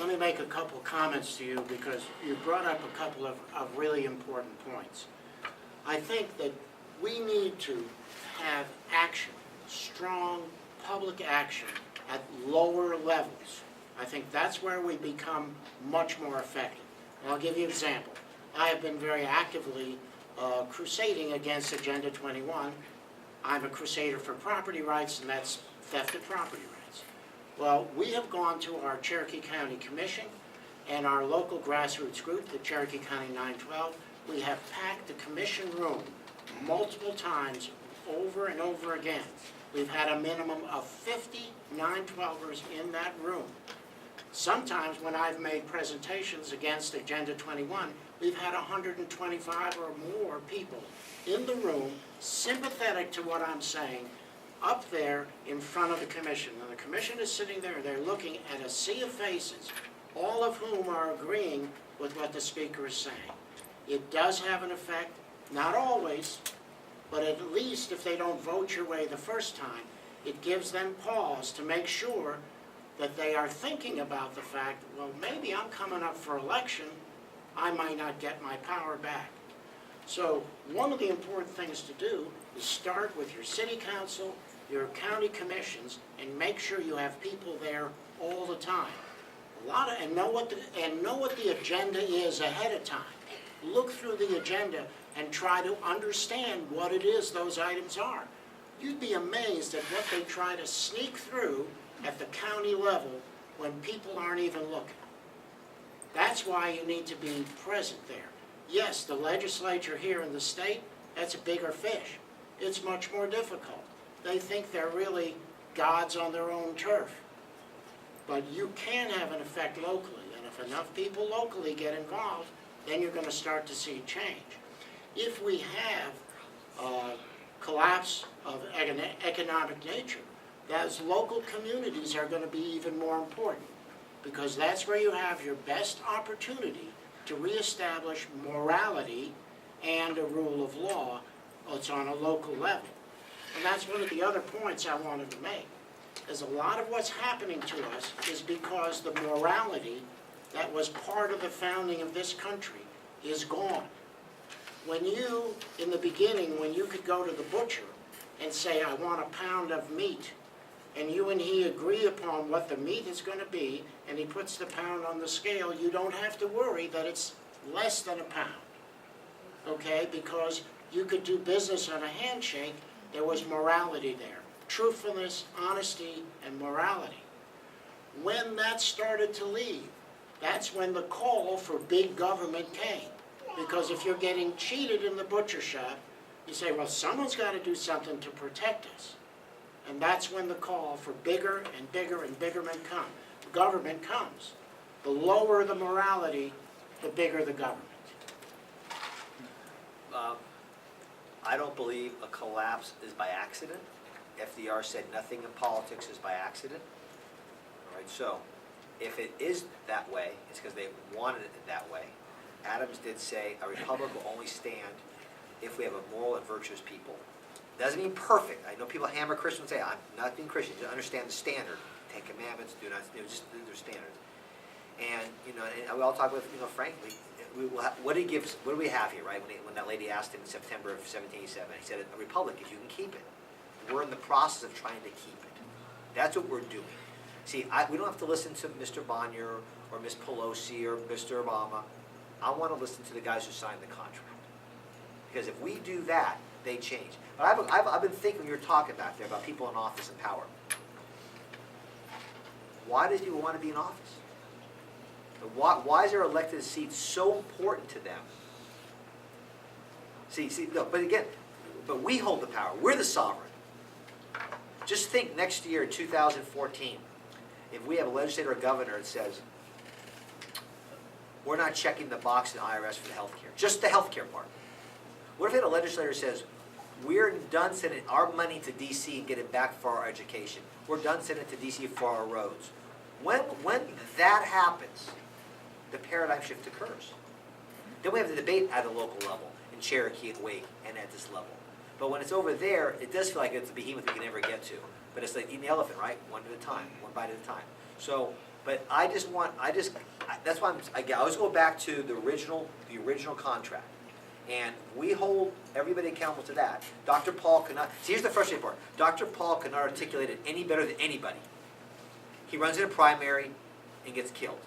let me make a couple comments to you because you brought up a couple of really important points. I think that we need to have action, strong public action at lower levels. I think that's where we become much more effective. And I'll give you an example. I have been very actively crusading against Agenda 21. I'm a crusader for property rights, and that's theft of property rights. Well, we have gone to our Cherokee County Commission and our local grassroots group, the Cherokee County 912. We have packed the commission room multiple times over and over again. We've had a minimum of 50 912ers in that room. Sometimes when I've made presentations against Agenda 21, we've had 125 or more people in the room sympathetic to what I'm saying up there in front of the commission. And the commission is sitting there, they're looking at a sea of faces, all of whom are agreeing with what the speaker is saying. It does have an effect, not always, but at least if they don't vote your way the first time, it gives them pause to make sure that they are thinking about the fact, well, maybe I'm coming up for election, I might not get my power back. So one of the important things to do is start with your city council, your county commissions, and make sure you have people there all the time. And know what the agenda is ahead of time. Look through the agenda and try to understand what it is those items are. You'd be amazed at what they try to sneak through at the county level when people aren't even looking. That's why you need to be present there. Yes, the legislature here in the state, that's a bigger fish. It's much more difficult. They think they're really gods on their own turf. But you can have an effect locally, and if enough people locally get involved, then you're going to start to see change. If we have a collapse of economic nature, those local communities are going to be even more important, because that's where you have your best opportunity to reestablish morality and a rule of law. It's on a local level. And that's one of the other points I wanted to make, is a lot of what's happening to us is because the morality that was part of the founding of this country is gone. When you, in the beginning, when you could go to the butcher and say, I want a pound of meat, and you and he agree upon what the meat is going to be, and he puts the pound on the scale, you don't have to worry that it's less than a pound, okay? Because you could do business on a handshake. There was morality there. Truthfulness, honesty, and morality. When that started to leave, that's when the call for big government came. Because if you're getting cheated in the butcher shop, you say, well, someone's got to do something to protect us. And that's when the call for bigger and bigger and bigger government comes. The lower the morality, the bigger the government. I don't believe a collapse is by accident. FDR said nothing in politics is by accident. All right, so if it is that way, it's because they wanted it that way. Adams did say a republic will only stand if we have a moral and virtuous people. Doesn't mean perfect. I know people hammer Christians and say, I'm not being Christian. Just understand the standard. 10 Commandments, do not, just their standards. And, and we all talk with, frankly, what do we have here, right? When that lady asked him in September of 1787, he said, a republic, if you can keep it. We're in the process of trying to keep it. That's what we're doing. See, we don't have to listen to Mr. Bonnier or Ms. Pelosi or Mr. Obama. I want to listen to the guys who signed the contract. Because if we do that, they change. But I've been thinking when you were talking back there about people in office and power. Why do people want to be in office? Why is their elected seat so important to them? See, no, but we hold the power. We're the sovereign. Just think next year, 2014, if we have a legislator or governor that says, we're not checking the box in IRS for the health care, just the health care part. What if we had a legislator that says, we're done sending our money to D.C. and get it back for our education. We're done sending it to D.C. for our roads. When that happens, the paradigm shift occurs. Then we have the debate at the local level, in Cherokee and Wake, and at this level. But when it's over there, it does feel like it's a behemoth we can never get to. But it's like eating the elephant, right? One at a time, one bite at a time. So But that's why I always go back to the original contract. And we hold everybody accountable to that. Dr. Paul cannot, see, here's the frustrating part. Dr. Paul cannot articulate it any better than anybody. He runs in a primary and gets killed.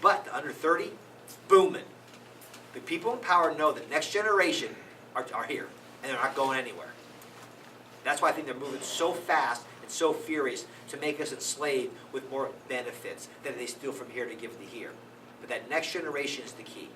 But the under 30, booming. The people in power know that next generation are here, and they're not going anywhere. That's why I think they're moving so fast and so furious to make us enslaved with more benefits than they steal from here to give to here. But that next generation is the key.